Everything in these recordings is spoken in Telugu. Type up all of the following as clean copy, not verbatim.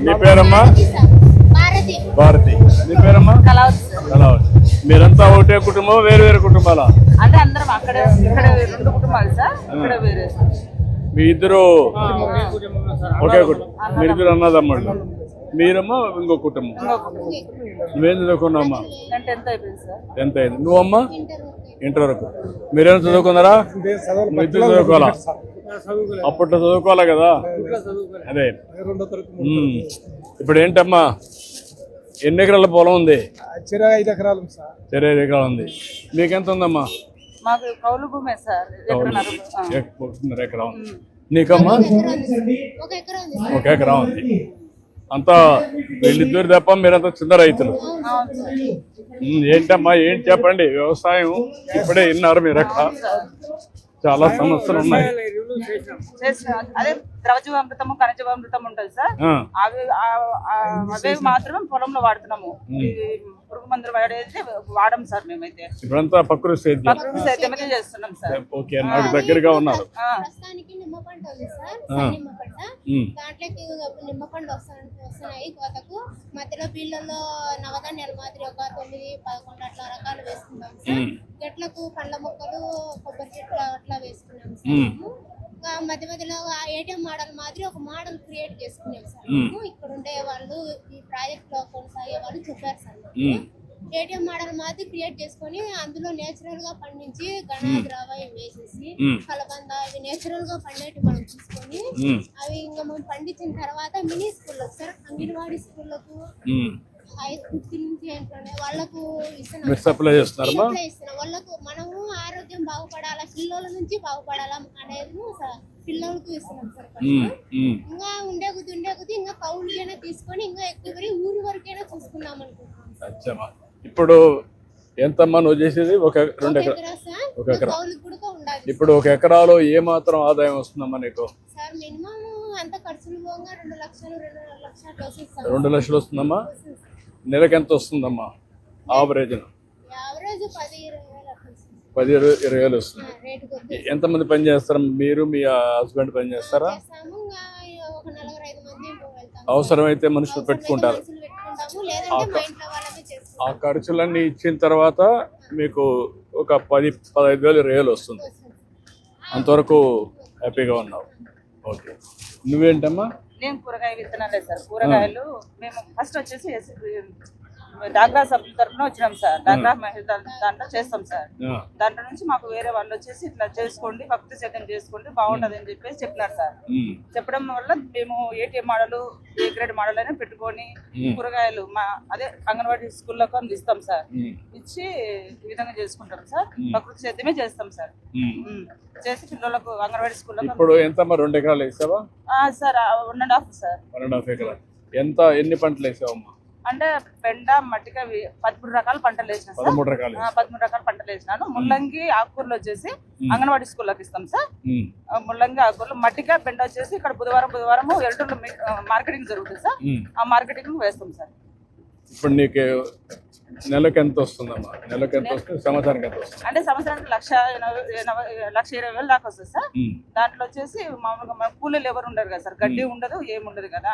నీ పేరమ్మా? భారతి. నీ పేరమ్మా? కళావతి. మీరంతా ఒకటే కుటుంబం, వేరు వేరు కుటుంబాలా? అంటే అందరం అక్కడే ఇక్కడ 2 కుటుంబాలు సార్, ఇక్కడ వేరే. మీ ఇద్దరు ఒకే కుటుంబం, మీరిద్దరు అన్నదమ్ముళ్ళు. మీరమ్మా ఇంకో కుటుంబం. నువ్వేం చదువుకున్నావమ్మా? 10th అయిపోయింది సార్. 10th అయింది. నువ్వమ్మా? ఇంటర్ వరకు. మీరేమైనా చదువుకున్నారా? నువ్వు ఇద్దరు చదువుకోవాలా? అప్పట్లో చదువుకోవాలా కదా. అదే ఇప్పుడు ఏంటమ్మా, ఎన్ని ఎకరాల పొలం ఉంది? 5 ఎకరాలు సార్. 5 ఎకరాలు ఉంది. మీకెంత ఉందమ్మా? మాకు కౌలు భూమే సార్. 1.5 ఎకరా ఉంది. నీకమ్మా? 1 ఎకరా ఉంది. అంతా వీళ్ళిద్దరు తప్ప మీరంతా చిన్న రైతులు. ఏంటమ్మా ఏంటి చెప్పండి. వ్యవసాయం ఇప్పుడే విన్నారు మీరు. అక్కడ చాలా సమస్యలు ఉన్నాయి. అదే ద్రవజీవామృతము, ఖనిజీవామృతం ఉంటుంది సార్. అవి మాత్రమే పొలంలో వాడుతున్నాము. పురుగు మందులు వాడేది వాడం సార్. మేమైతే ఇప్పుడంతా ప్రకృతి సేద్యమే చేస్తున్నాం సార్. ఓకే, నాకు దగ్గరగా ఉన్నారు. నిమ్మ పంట ఉంది సార్. నిమ్మ పంట దాంట్లోకి నిమ్మ పండు వస్తున్నాయి కోతకు. మధ్యలో పిల్లల్లో నవధాన్యాలు మాదిరి ఒక 9-11 అట్లా రకాలు వేసుకున్నాం సార్. చెట్లకు పండ్ల మొక్కలు, కొబ్బరి చెట్లు అట్లా వేసుకున్నాం సార్. మధ్య మధ్యలో ఏటీఎం మోడల్ మాదిరి ఒక మోడల్ క్రియేట్ చేసుకున్నాం సార్. ఇక్కడ ఉండే వాళ్ళు, ఈ ప్రాజెక్ట్ లో కొనసాగే వాళ్ళు చెప్పారు సార్. ఏటీఎం మోడల్ మాదిరి క్రియేట్ చేసుకొని అందులో నేచురల్ గా పండించి గణాద్రావ వేసేసి కలబంద అవి నేచురల్ గా పండేటి మనం తీసుకొని అవి ఇంకా మనం పండించిన తర్వాత మినీ స్కూళ్ళకు సార్, అంగన్వాడీ స్కూళ్ళకు 5th నుంచి వాళ్ళకు ఇస్తున్నాం. వాళ్ళకు మనము ఆరోగ్యం బాగుపడాలా, పిల్లల నుంచి బాగుపడాలా అనేది పిల్లలకు ఇస్తున్నాం సార్. ఇంకా ఉండే కొద్ది ఇంకా కౌలుకైనా తీసుకొని ఇంకా ఎక్కువ ఊరి వరకైనా చూసుకున్నాం అనుకుంటున్నాం. ఇప్పుడు ఎంతమ్మా నువ్వు చేసేది? 1 ఎకరా. ఇప్పుడు 1 ఎకరాలో ఏ మాత్రం ఆదాయం వస్తుందమ్మా నీకు? సార్ మినిమం అంత ఖర్చులు పోగా 2 లక్షలు 2.5 లక్షలు 2 లక్షలు వస్తుందమ్మా. నెలకు ఎంత వస్తుందమ్మా ఆవరేజ్? 10-20 వేలు వస్తుంది. ఎంతమంది పని చేస్తారు? మీరు మీ హస్బెండ్ పని చేస్తారా? అవసరమైతే మనుషులు పెట్టుకుంటారు. ఆ ఖర్చులన్నీ ఇచ్చిన తర్వాత మీకు ఒక 10-15 వేలు వస్తుంది. అంతవరకు హ్యాపీగా ఉన్నావు. ఓకే, నువ్వేంటమ్మా? నేను కూరగాయ విత్తనాలే సార్. కూరగాయలు మేము ఫస్ట్ వచ్చేసి డాక్రా సభ్యుల తరఫున వచ్చినాం సార్. డాక్రా మహిళ దాంట్లో చేస్తాం సార్. దాంట్లో నుంచి మాకు వేరే వాళ్ళు వచ్చేసి ఇట్లా చేసుకోండి, భక్తి సేద్యం చేసుకోండి, బాగుంటది అని చెప్పేసి చెప్పినారు సార్. చెప్పడం వల్ల మేము ATM model, A grade model అయినా పెట్టుకొని కూరగాయలు అదే అంగన్వాడీ స్కూల్లోకి అందిస్తాం సార్. ఇచ్చి ఈ విధంగా చేసుకుంటాం సార్. ప్రకృతి సేద్యమే చేస్తాం సార్. చేసి పిల్లలకు అంగన్వాడీ స్కూల్లో. ఇప్పుడు ఎంతమ్మా? 2 ఎకరాలు వేసావా సార్? 1.5 సార్. 1.5 ఎకరా. ఎన్ని పంటలు వేసావమ్మా? అంటే బెండ, మట్టిక 13 రకాల పంటలు వేసినా సార్. 13 రకాల పంటలు వేసినాను. ముల్లంగి, ఆకుకూరలు వచ్చేసి అంగన్వాడీ స్కూల్లోకి ఇస్తాం సార్. ముల్లంగి, ఆకుకూరలు, మట్టిక, బెండ వచ్చేసి ఇక్కడ బుధవారం ఎరుటూరులో మార్కెటింగ్ జరుగుతుంది సార్. ఆ మార్కెటింగ్ వేస్తాం సార్. ఇప్పుడు నీకు నెలకు ఎంత వస్తుందమ్మా? నెలకు ఎంత వస్తుంది? సంవత్సరానికి ఎంత వస్తుంది? అంటే సంవత్సరానికి 1,20,000 దాకా వస్తుంది సార్. దాంట్లో వచ్చేసి మామూలుగా మన కూలీలు ఎవరు ఉండరు కదా సార్. గడ్డి ఉండదు, ఏముండదు కదా.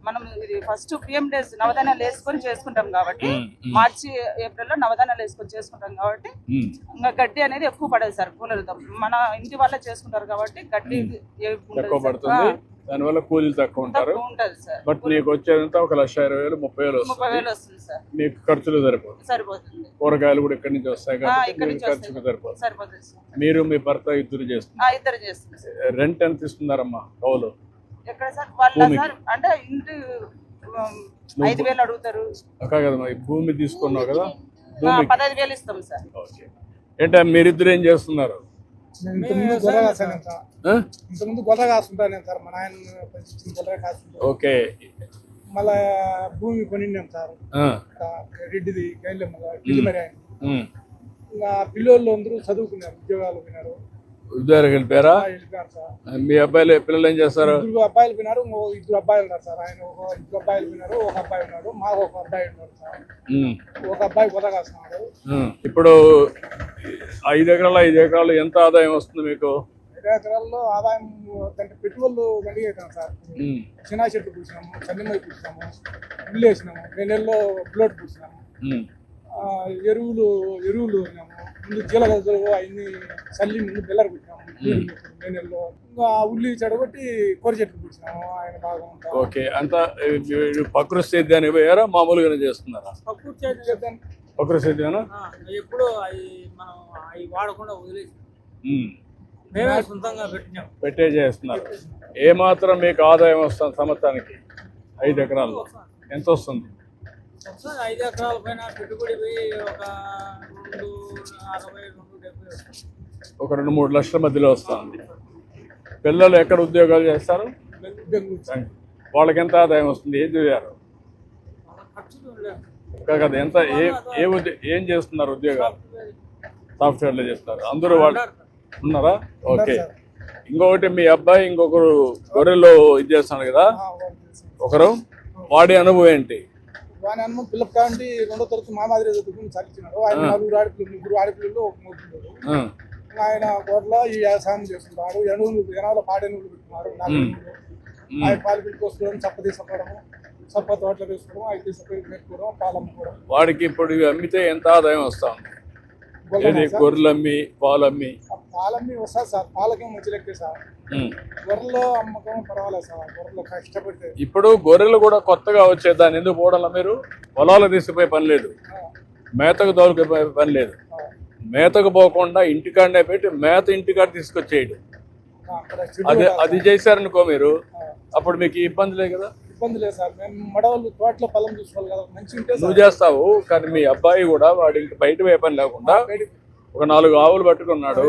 మనం ఇది ఫస్ట్ PM డేస్ నవధాన్యాలు వేసుకొని చేసుకుంటాం కాబట్టి, మార్చి ఏప్రిల్లో నవధాన్యాలు వేసుకొని చేసుకుంటాం కాబట్టి ఇంకా గడ్డి అనేది ఎక్కువ పడదు సార్ కూలీలతో. మన ఇంటి వాళ్ళే చేసుకుంటారు కాబట్టి గడ్డి ఎక్కువ పడుతుంది. దానివల్ల కూలీలు తక్కువ ఉంటారు. బట్ నీకు వచ్చేదంతా 1,20,000 30,000 వస్తుంది సార్. నీకు ఖర్చులు సరిపోతుంది. కూరగాయలు కూడా ఇక్కడి నుంచి వస్తాయి కాబట్టి ఖర్చుకు సరిపోతుంది. మీరు మీ భర్త ఇద్దరు చేస్తున్నారు. రెంట్ ఎంత ఇస్తున్నారమ్మా కౌలు? ఎక్కడ సార్? వాళ్ళ సార్ అంటే ఇంటి 5,000 అడుగుతారు. కదమ్మా, భూమి తీసుకున్నావు కదా, 15,000 ఇస్తాం సార్. ఏంటో మీరిద్దరు ఏం చేస్తున్నారు? ఇంతకుముందు గొర్రె కాస్తుంటాను సార్. మా నాయన గొర్రె కాస్తుంటారు. ఓకే, మళ్ళా భూమి కొనిన్నాం సార్. రెడ్డిది గైలమ్మ మరి ఆయన. ఇంకా పిల్లలు అందరూ చదువుకున్నారు, ఉద్యోగాలు పోయినారు. ఉద్యోగాలకు వెళ్ళిపోయారా? మీ పిల్లలు ఏం చేస్తారు? 2 అబ్బాయిలు పోయినారు, 2 అబ్బాయిలు ఉన్నారు సార్. ఆయన 2 అబ్బాయిలు పోయినారు, 1 అబ్బాయి ఉన్నాడు. మాకు 1 అబ్బాయి ఉన్నాడు సార్. 1 అబ్బాయి గొర్రె కాస్తున్నాడు. ఇప్పుడు 5 ఎకరాలు ఎంత ఆదాయం వస్తుంది మీకు? ఎకరాల్లో ఆదాయం అంటే పెట్టుబడులు దండిగా అవుతాం సార్. ఉమ్, చిన్న చెట్లు పూసినాము, చందిమై పూసినాము, ఉల్లి వేసినాము, 2 నెలల్లో ప్లోట్ పూసినాము, ఉమ్, ఎరువులు ఉన్నాము, ముందు జీలగలు అవన్నీ చల్లి ముందు బెల్లర్ పెట్టినాము 2 నెలల్లో. ఇంకా ఉల్లి చెడగొట్టి కూర చెట్లు పూసినాము. ఆయన బాగా ఉంటాం. ఓకే. అంతా ప్రకృతి సేద్యానికి పోయారా మామూలుగానే చేస్తున్నారా? ప్రకృతి సేద్యానా? ఎప్పుడు అవి మనం అవి వాడకుండా వదిలేసి ఉమ్, మేమే సొంతంగా పెట్టినాం. పెట్టే చేస్తున్నారు. ఏమాత్రం మీకు ఆదాయం వస్తుంది సంవత్సరానికి 5 ఎకరాల్లో ఎంత వస్తుంది? 5 ఎకరాల పైన పెట్టుబడి పోయి ఒక 260, 270 వస్తుంది. ఒక 2-3 లక్షల మధ్యలో వస్తుంది. పిల్లలు ఎక్కడ ఉద్యోగాలు చేస్తారు? బెంగళూరు వాళ్ళకి ఎంత ఆదాయం వస్తుంది? ఏం చదివారు? వాళ్ళ ఖర్చులు లేవు. కదా ఎంత ఏం చేస్తున్నారు ఉద్యోగాలు? సాఫ్ట్వేర్లో చేస్తారు. అందరూ వాళ్ళు ఉన్నారా? ఓకే. ఇంకొకటి మీ అబ్బాయి ఇంకొకరు గొర్రెల్లో ఇది చేస్తున్నాడు కదా, ఒకరు వాడి అనుభవం ఏంటి? వాని అన్న పిల్లలు కాంటి 2వ తరగతి మా మాదిరి చదువుకుని చదివించినాడు. ఆయన 4 ఆడపిల్లలు, 3 ఆడపిల్లలు, 1 మగపిల్లలు. ఆ, ఆయన గొర్రెల ఈ వ్యవసాయం చేస్తుంటారు. ఎనాలు పాడెనుగులు పెట్టుకున్నారు. 4 ఎనుగులు. ఆయన పాలు పెట్టుకోవడం, చప్ప తీసుకోవడము, చప్ప తోటలు వేసుకోవడం, అవి తీసుకొని పెట్టుకోవడం, పాలు అమ్ముకోవడం. వాడికి ఇప్పుడు ఇవి అమ్మితే ఎంత ఆదాయం వస్తా ఉంది? గొర్రెలు ఇది గొర్రెలు అమ్మి పాలు అమ్మి. పాలమ్మి వస్తుంది సార్. పాలకేం మంచి లెక్కే సార్. ఉమ్. గొర్రెలు అమ్మకం పర్వాలేదు సార్. గొర్రెలు కష్టపడితే ఇప్పుడు గొర్రెలు కూడా కొత్తగా వచ్చేదాన్ని ఎందుకు పోవడంలో మీరు? పొలాలు తీసిపోయే పని లేదు, మేతకు తోలుకుపోయే పని లేదు. మేతకు పోకుండా ఇంటికాడనే పెట్టి మేత ఇంటికాడ తీసుకొచ్చేయడం, అక్కడ అది చేశారనుకో మీరు, అప్పుడు మీకు ఇబ్బంది లేదు కదా. ఇబ్బంది లేదు సార్. మేము మడవలు తోటలో పొలం చూసుకోవాలి కదా. మంచి ఉంటే నువ్వు చేస్తావు, కానీ మీ అబ్బాయి కూడా వాడి ఇంటి బయట పోయే పని లేకుండా ఒక 4 ఆవులు పట్టుకున్నాడు.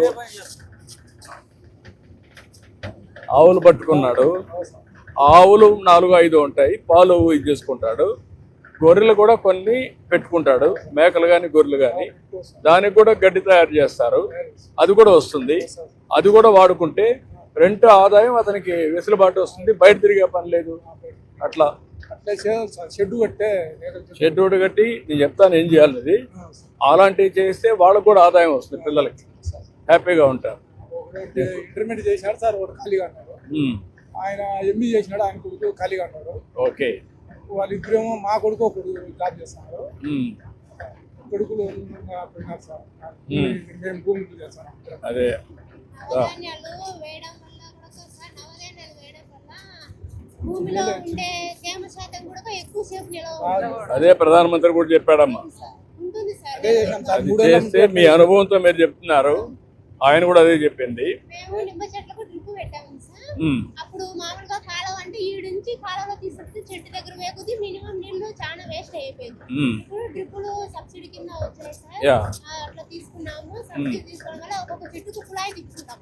ఆవులు 4-5 ఉంటాయి. పాలు ఇది చేసుకుంటాడు. గొర్రెలు కూడా కొన్ని పెట్టుకుంటాడు, మేకలు కానీ గొర్రెలు కానీ. దానికి కూడా గడ్డి తయారు చేస్తారు, అది కూడా వస్తుంది. అది కూడా వాడుకుంటే రెంట్ ఆదాయం అతనికి వెసులుబాటు వస్తుంది, బయట తిరిగే పని లేదు. అట్లా అట్లా చేయాలి సార్. షెడ్ కట్టే షెడ్ ఒకటి కట్టి నేను చెప్తాను ఏం చేయాలనేది. అలాంటివి చేస్తే వాళ్ళకు కూడా ఆదాయం వస్తుంది, పిల్లలకి హ్యాపీగా ఉంటారు. ఇంటర్మీడియట్ చేసినాడు సార్. ఒకటి ఖాళీగా అన్నాడు. ఉమ్, ఆయన ఎంబీ చేసినాడు. ఆయన కొడుకు ఖాళీగా అన్నాడు. ఓకే. వాళ్ళిద్దరేమో మా కొడుకు ఒకడు జాబ్ చేస్తున్నారు. ఉమ్, కొడుకులు పోయినారు సార్. మేము భూమి చేస్తాం. అదే నవధాన్యాలు వేయడం వల్ల కూడా సార్, నవధాన్యాలు వేయడం వల్ల భూమిలో ఉండే తేమ శాతం కూడా ఎక్కువసేపు నిలవ అదే ప్రధానమంత్రి కూడా చెప్పాడమ్మా. ఉంటుంది సార్. అదే చేసినాం సార్. అది చేస్తే మీ అనుభవంతో మీరు చెప్తున్నారు, ఆయన కూడా అదే చెప్పింది. మేము నిమ్మ చెట్లకు డ్రిప్ పెట్టాము సార్. ఉమ్, అప్పుడు మామూలుగా కాలువ అంటే ఈ నుంచి కాలువలో తీసుకొచ్చి చెట్టు దగ్గర వేకుది మినిమం నీళ్లు చాలా వేస్ట్ అయిపోయింది. ఉమ్, ఇప్పుడు డ్రిప్పులు సబ్సిడీ కింద వచ్చాయి సార్. యా. అట్లా తీసుకున్నాము. సబ్సిడీ తీసుకోవడం వల్ల ఒక్కొక్క చెట్టుకు కుళాయి తిప్పుకుంటాం.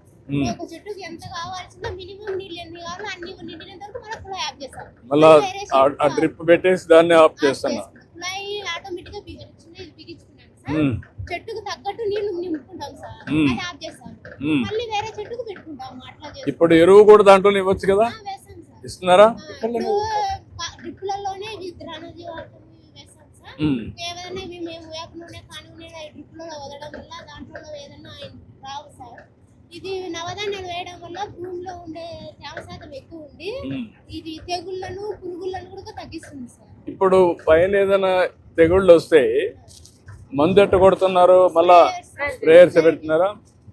ఒక చెట్టుకి ఎంత కావాల్సిన మినిమం నీళ్ళు ఎన్ని కావాలో అన్ని నిండినంత వరకు మళ్ళీ కుళాయి ఆఫ్ చేస్తాం. మళ్ళా ఆ డ్రిప్ పెట్టేసి దాన్ని ఆఫ్ చేస్తున్నా. కుళాయి ఆటోమేటిక్ గా బిగించుకున్నాం సార్. ఉమ్, చెట్టుకు తగ్గట్టు నీళ్లు నింపుకుంటాం సార్. అది ఆఫ్ చేస్తాం. మళ్ళీ వేరే చెట్టుకు పెట్టుకుంటాం. అట్లా చేస్తాం. ఇప్పుడు ఎరువు కూడా దాంట్లో ఇవ్వచ్చు కదా, వేస్తాం సార్. ఇస్తున్నారా? ఇప్పుడు డ్రిప్పులలోనే విత్తనాలు వేస్తాం సార్. ఉమ్, ఏదైనా ఇవి మేము వేప నూనె కానునే డ్రిప్లో వదలడం వల్ల దాంట్లో ఏదైనా రావు సార్. ఇది నవధాన్యాలు వేయడం వల్ల భూమిలో ఉండే తేమ శాతం ఎక్కువ ఉండి ఇది తెగుళ్ళను పురుగులను కూడా తగ్గిస్తుంది సార్. ఇప్పుడు పైన ఏదైనా తెగుళ్ళు వస్తే మందు ఎట్ట కొడుతున్నారు? మళ్ళా స్ప్రేయర్స్ పెడుతున్నారా?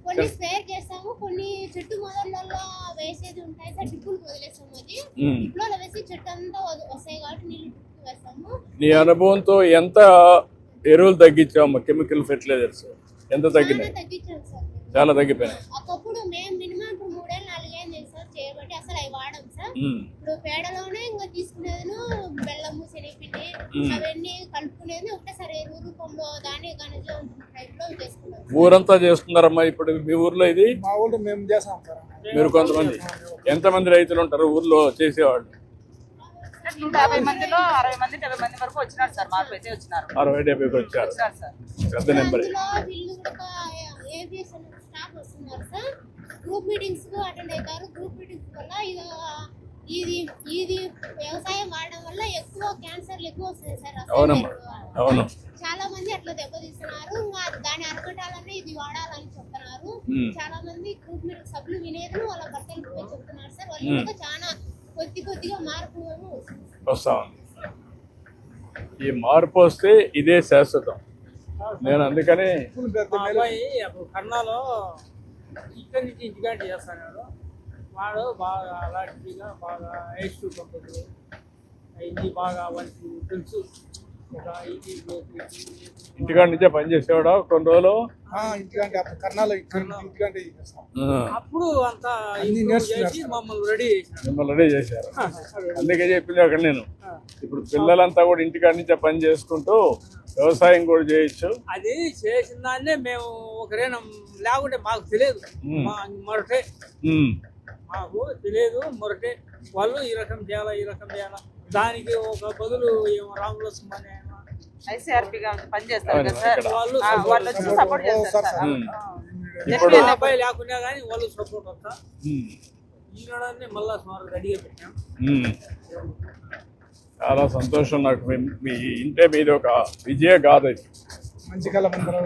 కొన్ని స్ప్రేయర్ చేస్తాము, కొన్ని చెట్టు మొదళ్ళలో వేసేది ఉంటాయి సార్. డ్రిప్పులు వదిలేస్తాము. అది డ్రిప్పులో వేసి చెట్టు అంతా వస్తాయి కాబట్టి నీళ్ళు డ్రిప్ వేస్తాము. నీ అనుభవంతో ఎంత ఎరువులు తగ్గించాము? కెమికల్ ఫెర్టిలైజర్స్ ఎంత తగ్గినాయి? తగ్గించాం సార్. చాలా తగ్గిపోయినాయి. ఒకప్పుడు మేము మినిమం ఇప్పుడు 3-4 ఏళ్ళు సార్ చేయబట్టి అసలు అవి వాడాం సార్. ఇప్పుడు పేడలోనే ఇంకా తీసుకునేది బెల్లము, శనగపిండి అవన్నీ కలుపుకునేది ఒకటేసారి ఎరువు రూపంలో దాని గణజం టైప్ లో చేసుకున్నాం. ఊరంతా చేస్తున్నారమ్మా ఇప్పుడు మీ ఊర్లో ఇది? మా ఊళ్ళో మేము చేస్తాం సార్. మీరు కొంతమంది ఎంతమంది రైతులు ఉంటారు ఊర్లో చేసేవాళ్ళు? 50 మందిలో 60 మంది 70 మంది వరకు వచ్చినారు సార్. మాకు అయితే వచ్చినారు 60-70 వచ్చారు. సార్. పెద్ద నెంబర్. వీళ్ళు కూడా ఏవియేషన్ స్టాఫ్ వస్తున్నారు సార్. గ్రూప్ మీటింగ్స్ కు అటెండ్ అవుతారు. గ్రూప్ మీటింగ్స్ వల్ల ఇది వ్యవసాయం వాడడం వల్ల ఎక్కువ క్యాన్సర్లు ఎక్కువ వస్తాయి సార్. అవునమ్మా, అవును. చాలా మంది అట్లా దెబ్బతీస్తున్నారు. దాన్ని అరకటాలన్నీ ఇది వాడాలని చెప్తున్నారు. ఉమ్. చాలా మంది గ్రూప్ మీద సభ్యులు వినేది వాళ్ళ భర్తలకు పోయి చెప్తున్నారు సార్. వాళ్ళు ఇంకా చాలా కొద్దిగా మార్పు ఏమో వస్తుంది. వస్తా ఉంది. ఈ మార్పు వస్తే ఇదే శాశ్వతం. నేను అందుకని మా అబ్బాయి అప్పుడు కర్ణాలో ఇక్కడి నుంచి ఇంటికాంటి చేస్తాడు. వాడు బాగా అలాంటిగా బాగా ఏజ్ ఉంటుంది. ఇది బాగా వాళ్ళకి తెలుసు. ఒక ఇంటికాడ నుంచే పని చేసేవాడా కొన్ని రోజులు? ఇంటికంటే అప్పుడు కర్ణాలో ఇంటికంటే చేస్తాం. అప్పుడు అంతా అన్ని improve నేర్చుకున్నారు చేసి సార్. మమ్మల్ని రెడీ చేసినాడు. మిమ్మల్ని రెడీ చేశారు. అందుకే చెప్పింది అక్కడ నేను. ఇప్పుడు పిల్లలంతా కూడా ఇంటికాడ నుంచే పని చేసుకుంటూ వ్యవసాయం కూడా చేయొచ్చు. అది చేసిన దాన్నే మేము ఒకరేనా లేకుంటే మాకు తెలియదు. మొరటే ఉమ్. మాకు తెలియదు మొరటే. వాళ్ళు ఈ రకం చేయాలా దానికి ఒక బదులు ఏమో రాములస్మ అనే ఆయన ఐసీఆర్పీగా పనిచేస్తారు కదా సార్, వాళ్ళు వాళ్ళు వచ్చి సపోర్ట్ చేస్తారు సార్. ఉమ్. ఇప్పుడు అబ్బాయి లేకున్నా కానీ వాళ్ళు సపోర్ట్ వస్తా. ఉమ్. ఈనాడనే మళ్ళా సుమారు రెడీగా పెట్టాం. ఉమ్. చాలా సంతోషం నాకు. మీ ఇంటే మీది ఒక విజయ గాథ ఇది. మంచి కళ్ళ ముందర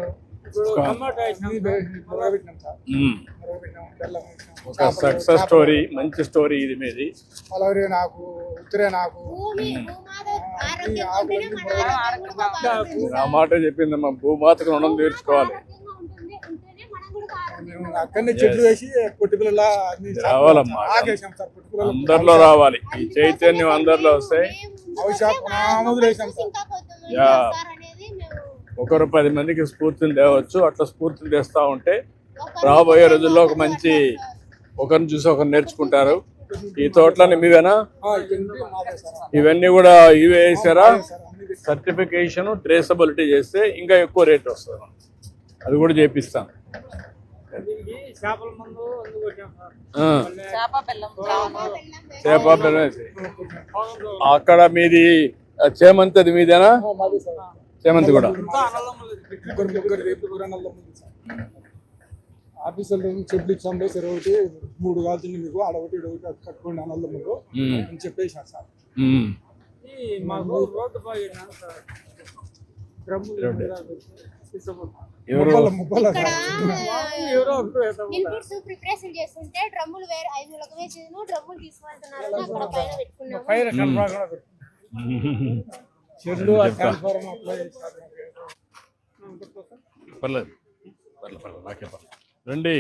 ఇప్పుడు టమాటా వేసినాం సార్. మొదలుపెట్టినాం సార్. ఉమ్. మొదలుపెట్టినాం, బెల్లం వేసినాం. ఒక సక్సెస్ స్టోరీ, మంచి స్టోరీ ఇది మీది. పలవరే నాకు ఉత్తరే నాకు భూమాత ఆరోగ్యంగా ఉంటేనే మన ఆరోగ్యం కూడా బాగుంటుంది. ఆ మాట చెప్పిందమ్మా, భూమాతకు రుణం తీర్చుకోవాలి. ఆరోగ్యంగా ఉంటేనే మనం కూడా ఆరోగ్యంగా మేము అక్కడనే చెట్లు వేసి పొట్టి పిల్లల అన్ని రావాలమ్మా. ఆగేసాం సార్. పొట్టి పిల్లలు అందరిలో రావాలి ఈ చైతన్యం, అందరిలో వస్తాయి. అవసరం వేసాం సార్. ఇంకా కొంతమంది యా. వస్తారనేది మేము ఒకరు 10 మందికి స్ఫూర్తిని తేవచ్చు. అట్లా స్ఫూర్తిని తెస్తా ఉంటే రాబోయే రోజుల్లో ఒక మంచి, ఒకరిని చూసి ఒకరు నేర్చుకుంటారు. ఈ తోటలని మీవేనా? ఇక్కడ నుండి మాదే సార్. ఇవన్నీ కూడా ఇవే వేసారా? సర్టిఫికేషన్, ట్రేసబిలిటీ చేస్తే ఇంకా ఎక్కువ రేట్ వస్తుంది. అది కూడా చేపిస్తాం. దీనికి చేపల మందు అందుకు వచ్చాం సార్. ఆ. చేప బెల్లం చేప బెల్లం వేసి. అక్కడ మీది చేమంతి, అది మీదేనా? మాదే సార్. చేమంతి కూడా. అంతా అన్నదమ్ములు ముగ్గురు నల్ల ముందు సార్. ఆఫీసర్లు చెట్లు ఇచ్చాము సార్. ఒకటి 3 కాల్చింది మీకు, ఆడొకటి ఇడొకటి కట్టుకోండి అన్నల్ల ముందు ఉమ్. అని చెప్పేసాను సార్. ఉమ్. ఈ మాకు రోడ్డు బాగా సార్. డ్రమ్ములు ఎవరు? ముప్పల ఇక్కడ ఎవరో ఒకరు వేస్తాం. ఇన్పుట్స్ ప్రిపరేషన్ చేస్తుంటే డ్రమ్ములు వేరే 5 వేసేను డ్రమ్ములు తీసుకెళ్తున్నారు. అక్కడ పైన పెట్టుకున్నాము. పైన కనపడకుండా పెట్టు. చెట్లు ఆ ట్రాన్స్ఫార్మర్ అప్లై చేశారు. పర్లేదు, నాకే పర్లేదు. రండి.